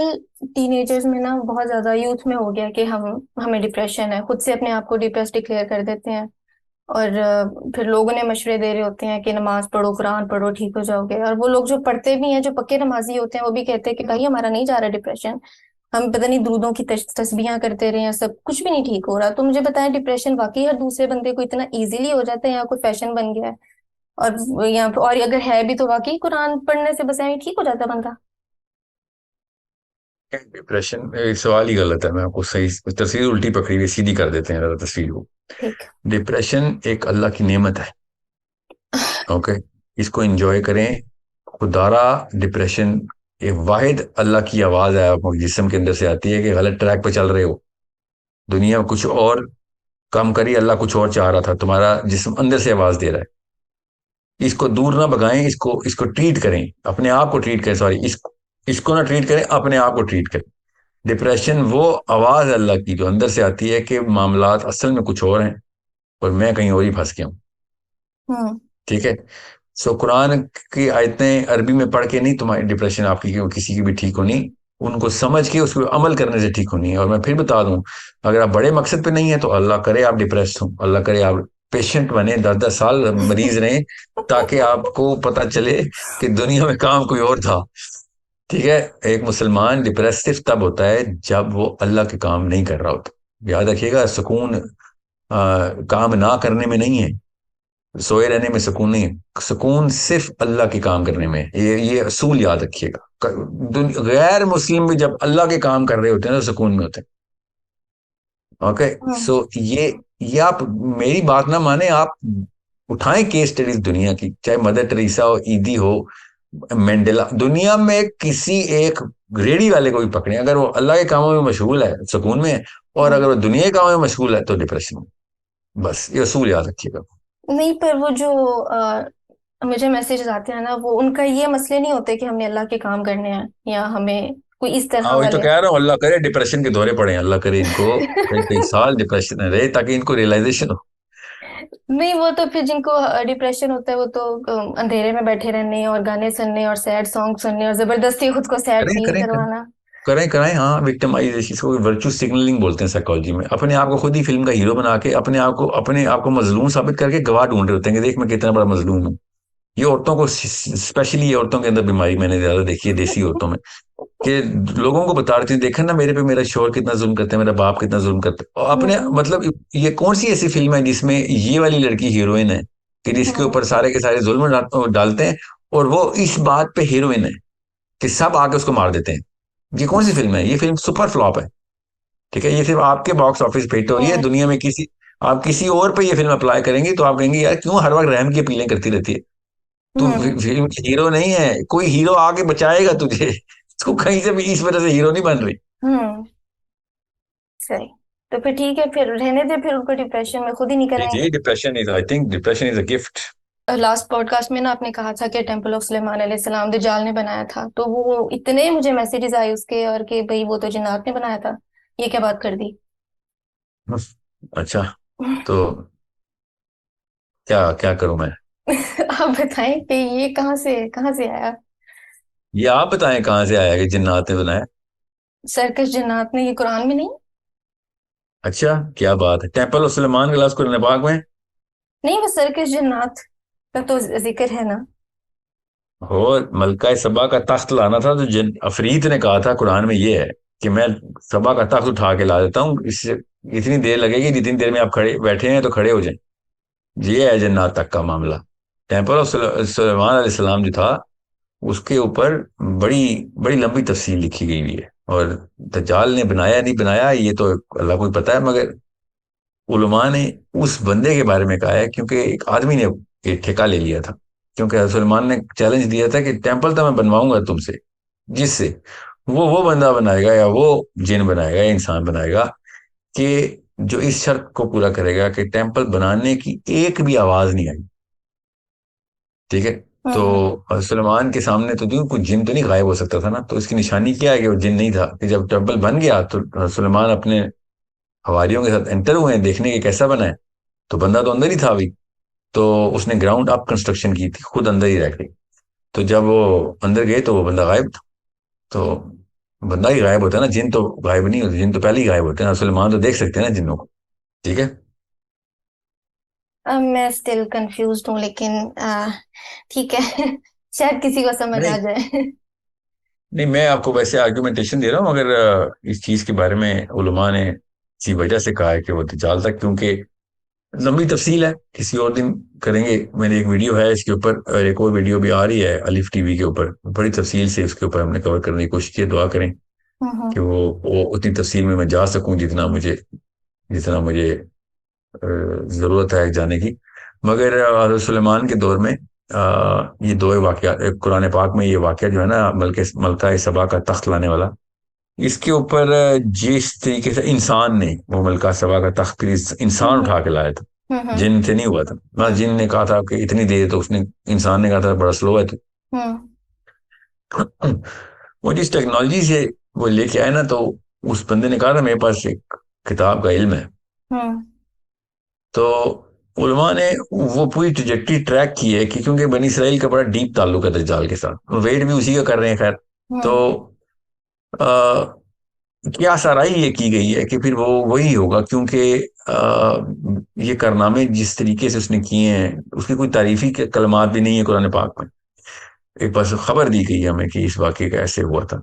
Teenagers में ना बहुत ज्यादा यूथ में हो गया कि हम हमें डिप्रेशन है, खुद से अपने आप को डिप्रेस डिक्लेयर कर देते हैं। और फिर लोगों ने मशवरे दे रहे होते हैं कि नमाज पढ़ो, कुरान पढ़ो, ठीक हो जाओगे। और वो लोग जो पढ़ते भी हैं, जो पक्के नमाजी होते हैं, वो भी कहते हैं कि भाई हमारा नहीं जा रहा डिप्रेशन। हम पता नहीं दूधों की तस्बीहां करते रहे हैं, सब कुछ भी नहीं ठीक हो रहा। तो मुझे बताएं, डिप्रेशन वाकई हर दूसरे बंदे को इतना इजीली हो जाता है या कोई फैशन बन गया है? और यहाँ और अगर है भी तो वाकई कुरान पढ़ने से बस ऐਵੇਂ ठीक हो जाता है बंदा? डिप्रेशन सवाल ही गलत है। मैं आपको सही तस्वीर उल्टी पकड़ी हुई सीधी कर देते हैं जरा तस्वीर को। ठीक। डिप्रेशन एक अल्लाह की नेमत है। ओके, इसको एंजॉय करें। खुदारा डिप्रेशन एक वाहिद अल्लाह की आवाज है आपको जिस्म के अंदर से आती है कि गलत ट्रैक पे चल रहे हो। दुनिया में कुछ और काम करी, अल्लाह कुछ और चाह रहा था, तुम्हारा जिस्म अंदर से आवाज दे रहा है। इसको दूर ना भगाएं, इसको इसको ट्रीट करें, अपने आप को ट्रीट करें। सॉरी, इसको ना ट्रीट करें, अपने आप को ट्रीट करें। डिप्रेशन वो आवाज है अल्लाह की जो अंदर से आती है कि मामलात असल में कुछ और हैं और मैं कहीं और ही फंस गया हूँ। हम्म। ठीक है। सो कुरान की आयतें अरबी में पढ़ के नहीं तुम्हारी डिप्रेशन आपकी किसी की भी ठीक होनी। उनको समझ के उस पर अमल करने से ठीक होनी है। और मैं फिर बता दूं, अगर आप बड़े मकसद पे नहीं है तो अल्लाह करे आप डिप्रेस हो, अल्लाह करे आप पेशेंट बने, 10-10 साल मरीज रहें, ताकि आपको पता चले कि दुनिया में काम कोई और था। ठीक है। एक मुसलमान डिप्रेस सिर्फ तब होता है जब वो अल्लाह के काम नहीं कर रहा होता। याद रखिएगा, सुकून काम ना करने में नहीं है, सोए रहने में सुकून नहीं है। सुकून सिर्फ अल्लाह के काम करने में है। ये असूल याद रखिएगा। गैर मुस्लिम भी जब अल्लाह के काम कर रहे होते हैं तो सुकून में होते हैं। ओके। हम्म। सो ये आप मेरी बात ना माने, आप उठाएं केस स्टडीज दुनिया की, चाहे मदर टेरेसा हो, ईदी हो, मंडेला। दुनिया में किसी एक रेडी वाले को भी पकड़े, अगर वो अल्लाह के कामों में मशगूल है सुकून में है, और हम्म। अगर वो दुनिया के कामों में मशगूल है तो डिप्रेशन में। बस ये असूल याद रखिएगा। नहीं, पर वो जो मुझे मैसेजेस आते हैं ना, वो उनका ये मसले नहीं होते कि हमने अल्लाह के काम करने हैं या हमें कोई इस हाँ, तरह वही तो वाले। कह रहा हूँ, अल्लाह करे डिप्रेशन के दौरे पड़े, अल्लाह करे इनको कई कई साल डिप्रेशन में रहे ताकि इनको रियलाइजेशन हो। नहीं, वो तो फिर जिनको डिप्रेशन होता है वो तो अंधेरे में बैठे रहने और गाने सुनने और सैड सॉन्ग सुनने और जबरदस्ती खुद को सैड करें फील करें करें करवाना। करें कराएं। हाँ, विक्टिमाइजेशन, इसको वर्चू सिग्नलिंग बोलते हैं साइकोलॉजी में। अपने आप को खुद ही फिल्म का हीरो बना के अपने आप को मजलूम साबित करके गवाह ढूंढ रहे होते हैं कि देख मैं कितना बड़ा मजलूम हूँ। ये औरतों को, स्पेशली ये औरतों के अंदर बीमारी मैंने ज्यादा देखी है, देसी औरतों में, कि लोगों को बता रही थी देखा ना मेरे पे मेरा शोहर कितना जुल्म करते हैं, मेरा बाप कितना जुल्म करते हैं। और अपने हम्म। मतलब ये कौन सी ऐसी फिल्म है जिसमें ये वाली लड़की हीरोइन है कि जिसके हम्म। ऊपर सारे के सारे जुल्म डालते हैं, और वो इस बात पे हीरोइन है कि सब आके उसको मार देते हैं। ये कौन सी फिल्म है? ये फिल्म सुपर फ्लॉप है। ठीक है, ये सिर्फ आपके बॉक्स ऑफिस पे हिट हो रही है, हम्म। दुनिया में किसी, आप किसी और पे ये फिल्म अप्लाई करेंगे तो आप कहेंगे यार क्यों हर वक्त रहम की अपीलें करती रहती है। तू हम्म। फिल्म हीरो नहीं है, कोई हीरो आके बचाएगा तुझे। इसको कहीं से भी इस वजह से हीरो नहीं बन रही। हम्म। सही। तो फिर ठीक है, फिर रहने दे, फिर उनको डिप्रेशन में खुद ही निकल जी आएंगे। जी, depression is, I think depression is a gift. Last podcast में ना आपने कहा था कि टेम्पल ऑफ सुलेमान अलैहिस्सलाम दज्जाल ने बनाया था, तो वो इतने मुझे मैसेजेस आए उसके, और कि भाई वो तो जिन्नात ने बनाया था। ये क्या बात कर दी? अच्छा, तो क्या क्या करूं मैं? आप बताएं कि ये कहाँ से आया? ये आप बताएं कहाँ से आया कि जिन्नात ने बनाया। सर्कस जिन्नात ने, ये कुरान में नहीं? अच्छा, क्या बात है, temple of Suleman class Quran पाक में? नहीं, वो सर्कस जिन्नात का तो जिक्र है ना। और मलका सबा का तख्त लाना था तो जिन अफरीत ने कहा था कुरान में ये है कि मैं सबा का तख्त उठा के ला देता हूँ, इससे इतनी देर लगेगी जितनी देर में आप खड़े बैठे हैं तो खड़े हो जाएं। ये है जन्नत तक का मामला। टेम्पल ऑफ सुलेमान अलैहिस्सलाम जो था, उसके ऊपर बड़ी बड़ी लंबी तफसील लिखी गई हुई है। और दज्जाल ने बनाया नहीं बनाया ये तो अल्लाह को ही पता है, मगर उलमा ने उस बंदे के बारे में कहा है क्योंकि एक आदमी ने ये ठेका ले लिया था। क्योंकि हज़रत सुलेमान ने चैलेंज दिया था कि टेम्पल तो मैं बनवाऊंगा तुमसे, जिससे वो बंदा बनाएगा या वो जिन बनाएगा या इंसान बनाएगा कि जो इस शर्त को पूरा करेगा कि टेम्पल बनाने की एक भी आवाज नहीं आई। ठीक है। तो हम्म। सुलेमान के सामने तो जो कुछ जिन तो नहीं गायब हो सकता था ना, तो इसकी निशानी क्या है कि वो जिन नहीं था। कि जब टेम्पल बन गया तो सुलेमान अपने हवारियों के साथ एंटर हुए हैं देखने के कैसा बना है। तो बंदा तो अंदर ही था अभी। तो उसने ग्राउंड अप कंस्ट्रक्शन की थी, खुद अंदर ही रह गई। तो जब वो अंदर गए तो वो बंदा गायब था। तो बंदा ही गायब होता है ना, जिन तो गायब नहीं होते, जिन तो पहले ही गायब होते हैं, सलमान तो देख सकते हैं ना जिन्नों को। ठीक है। अब मैं स्टिल कंफ्यूज हूँ, लेकिन ठीक है। शायद किसी को समझ आ नहीं जाए। नहीं, मैं आपको वैसे आर्गुमेंटेशन दे रहा हूँ, मगर इस चीज के बारे में उलमा ने इसी वजह से कहा है कि वो दज्जाल था, क्योंकि लंबी तफसील है, किसी और दिन करेंगे। मैंने एक वीडियो है इसके ऊपर, और एक और वीडियो भी आ रही है अलिफ टीवी के ऊपर, बड़ी तफसील से इसके ऊपर हमने कवर करने की कोशिश की है। दुआ करें हम्म। कि वो उतनी तफसील में मैं जा सकूं जितना मुझे जरूरत है जाने की। मगर हज़रत सुलेमान के दौर में ये दो वाकया, कुरान पाक में ये वाकया जो है ना, मलका सबा का तख्त लाने वाला, इसके ऊपर जिस तरीके से इंसान ने वो मलका सबा का तख्त फिर इंसान हम्म। उठा के लाया था, हम्म। जिन से नहीं हुआ था ना। हम्म। जिन ने कहा था कि इतनी देर, तो उसने, इंसान ने कहा था बड़ा स्लो है तू। हम्म। वो जिस टेक्नोलॉजी से वो लेके आए ना, तो उस बंदे ने कहा था मेरे पास एक किताब का इल्म है। हम्म। तो उलमा ने वो पूरी ट्रेजेक्टरी ट्रैक की है, कि क्योंकि बनी इसराइल का बड़ा डीप ताल्लुक है दज्जाल के साथ, वेट भी उसी का कर रहे हैं, खैर। तो हम्म। आ, क्या साराई ये की गई है कि फिर वो वही होगा, क्योंकि ये कारनामे जिस तरीके से उसने किए हैं, उसकी कोई तारीफी के कलमात भी नहीं है कुरान पाक में। एक बस खबर दी गई है हमें कि इस वाक़े का ऐसे हुआ था।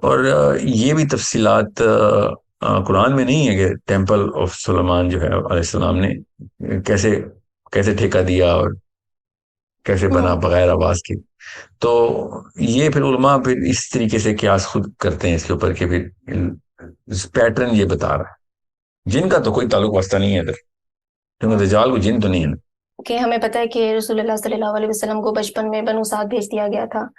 और ये भी तफसीलात कुरान में नहीं है कि टेम्पल ऑफ सुलेमान जो है अलैहिस्सलाम ने कैसे कैसे ठेका दिया और कैसे बना हम्म। बगैर आवाज के। तो ये फिर उलमा फिर इस तरीके से क्यास खुद करते हैं इसके ऊपर, कि फिर पैटर्न ये बता रहा है। जिन का तो कोई ताल्लुक वास्ता नहीं है इधर, क्योंकि हम्म। दज्जाल को जिन तो नहीं है ना। कि हमें पता है कि रसूलुल्लाह सल्लल्लाहु अलैहि वसल्लम को बचपन में बनु साद भेज दिया गया था,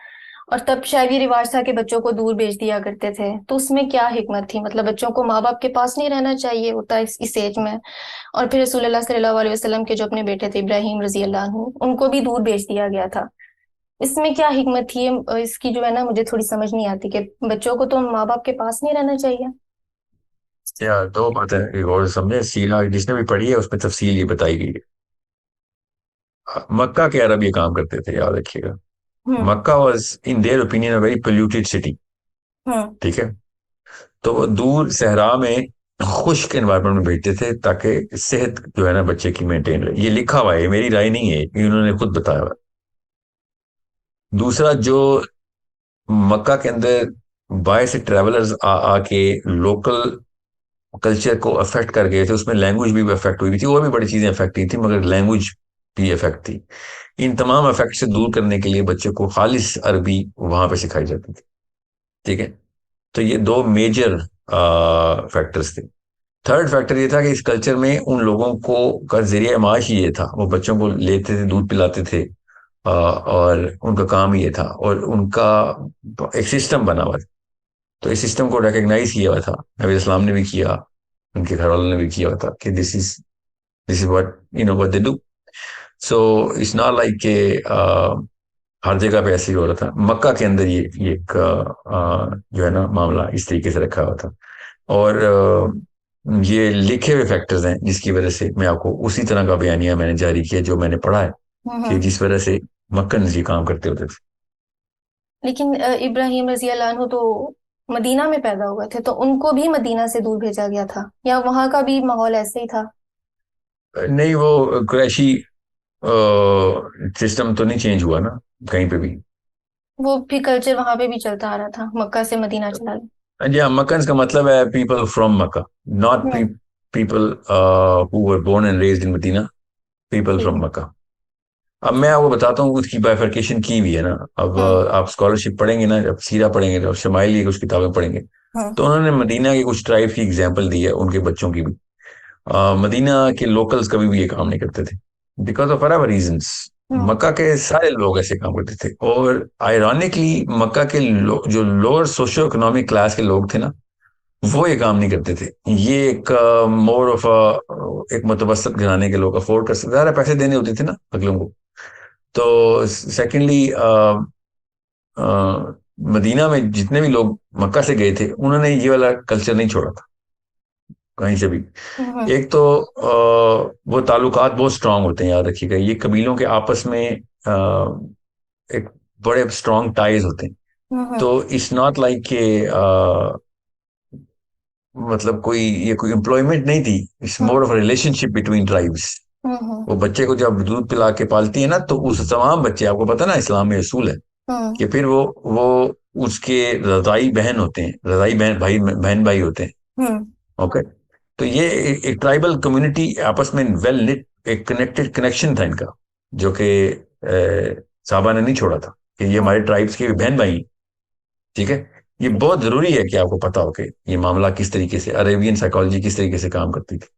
और तब शायद ये रिवाज था कि बच्चों को दूर भेज दिया करते थे। तो उसमें क्या हिकमत थी? मतलब बच्चों को माँ बाप के पास नहीं रहना चाहिए होता इस एज में? और फिर रसूलुल्लाह सल्लल्लाहु अलैहि वसल्लम के जो अपने बेटे थे इब्राहिम रजी अल्लाह अन्हु, उनको भी दूर भेज दिया गया था। इसमें क्या हिकमत थी? इसकी जो है ना, मुझे थोड़ी समझ नहीं आती कि बच्चों को तो माँ बाप के पास नहीं रहना चाहिए। या दो बातें एक और समझे, सीरा जिसने भी पढ़ी है उसमें तफसील ये बताई गई है। मक्का के अरब ये काम करते थे, याद रखिएगा। Hmm. Mecca was in their opinion a very polluted city. Hmm. ठीक है। तो वो दूर सहरा में खुश्क एनवायरनमेंट में भेजते थे, ताकि सेहत जो है ना बच्चे की मेंटेन रहे। ये लिखा हुआ है, मेरी राय नहीं है, ये उन्होंने खुद बताया हुआ है। दूसरा, जो मक्का के अंदर बाहर से ट्रेवलर्स आके लोकल कल्चर को अफेक्ट कर गए थे, उसमें लैंग्वेज भी अफेक्ट हुई थी, और भी बड़ी चीजें अफेक्ट हुई थी, मगर लैंग्वेज भी इफेक्ट थी। इन तमाम इफेक्ट से दूर करने के लिए बच्चे को खालिस अरबी वहां पे सिखाई जाती थी। ठीक है। तो ये दो मेजर फैक्टर्स थे। थर्ड फैक्टर ये था कि इस कल्चर में उन लोगों को का जरिया माश ही ये था, वो बच्चों को लेते थे, दूध पिलाते थे, और उनका काम ही ये था, और उनका एक सिस्टम बना हुआ था। तो इस सिस्टम को रिकग्नाइज किया हुआ था, नबी इस्लाम ने भी किया, उनके घर वालों ने भी किया हुआ था, कि this is what what they do. So it's not like के हर जगह पे ऐसे ही हो रहा था। मक्का के अंदर ये एक जो है ना मामला इस तरीके से रखा हुआ था। और ये लिखे हुए फैक्टर्स हैं, जिसकी वजह से मैं आपको उसी तरह का बयानिया मैंने जारी किया जो मैंने पढ़ा है, कि हम्म। जिस वजह से मक्कन जी काम करते होते लेकिन इब्राहिम रजी अल्लाह अन्हु तो मदीना में पैदा हुए थे, तो उनको भी मदीना से दूर भेजा गया था, या वहां का भी माहौल ऐसे ही था? थे। नहीं, वो क्रैशी सिस्टम तो नहीं चेंज हुआ ना कहीं पे भी। वो भी कल्चर वहां पे भी चलता आ रहा था, मक्का से मदीना चला गया। जी हाँ, मक्कन का मतलब है people from Mecca, not hmm. People who were born and raised in Medina, people ठीक फ्रॉम है। मक्का। अब मैं आपको बताता हूँ, उसकी बाइफर्केशन की हुई है ना। अब हम्म। आप स्कॉलरशिप पढ़ेंगे ना, जब सीरा पढ़ेंगे, जब शमाइल की कुछ किताबें पढ़ेंगे, हम्म। तो उन्होंने मदीना के कुछ ट्राइब की एग्जाम्पल दी है, उनके बच्चों की भी। मदीना के लोकल्स कभी भी ये काम नहीं करते थे, बिकॉज ऑफ अदर रीजंस। हम्म। मक्का के सारे लोग ऐसे काम करते थे, और आयरॉनिकली मक्का के जो लोअर सोशियो इकोनॉमिक क्लास के लोग थे ना, वो ये काम नहीं करते थे। ये एक मोर ऑफ एक मुतवसत घराने के लोग अफोर्ड कर सकते, ज़्यादा पैसे देने होते थे ना अगलों को। तो सेकेंडली मदीना में जितने भी लोग मक्का से गए थे, उन्होंने ये वाला कल्चर नहीं छोड़ा था कहीं से भी। हम्म। एक तो वो ताल्लुकात बहुत स्ट्रांग होते हैं, याद रखिएगा, ये कबीलों के आपस में एक बड़े स्ट्रांग टाइज होते हैं। हम्म। तो इट्स नॉट लाइक के मतलब कोई ये कोई एम्प्लॉयमेंट नहीं थी, it's hmm. More of relationship between tribes. Hmm. वो बच्चे को जब दूध पिला के पालती है ना, तो उस तमाम बच्चे, आपको पता ना इस्लाम में असूल है हम्म। कि फिर वो उसके रज़ाई बहन होते हैं, रज़ाई बहन भाई, बहन भाई होते हैं। हम्म। ओके। तो ये एक ट्राइबल कम्युनिटी आपस में वेल निट, एक कनेक्टेड कनेक्शन था इनका, जो कि साहबा ने नहीं छोड़ा था कि ये हमारे ट्राइब्स के बहन भाई हैं। ठीक है। ये बहुत जरूरी है कि आपको पता हो कि ये मामला किस तरीके से, अरेबियन साइकोलॉजी किस तरीके से काम करती थी।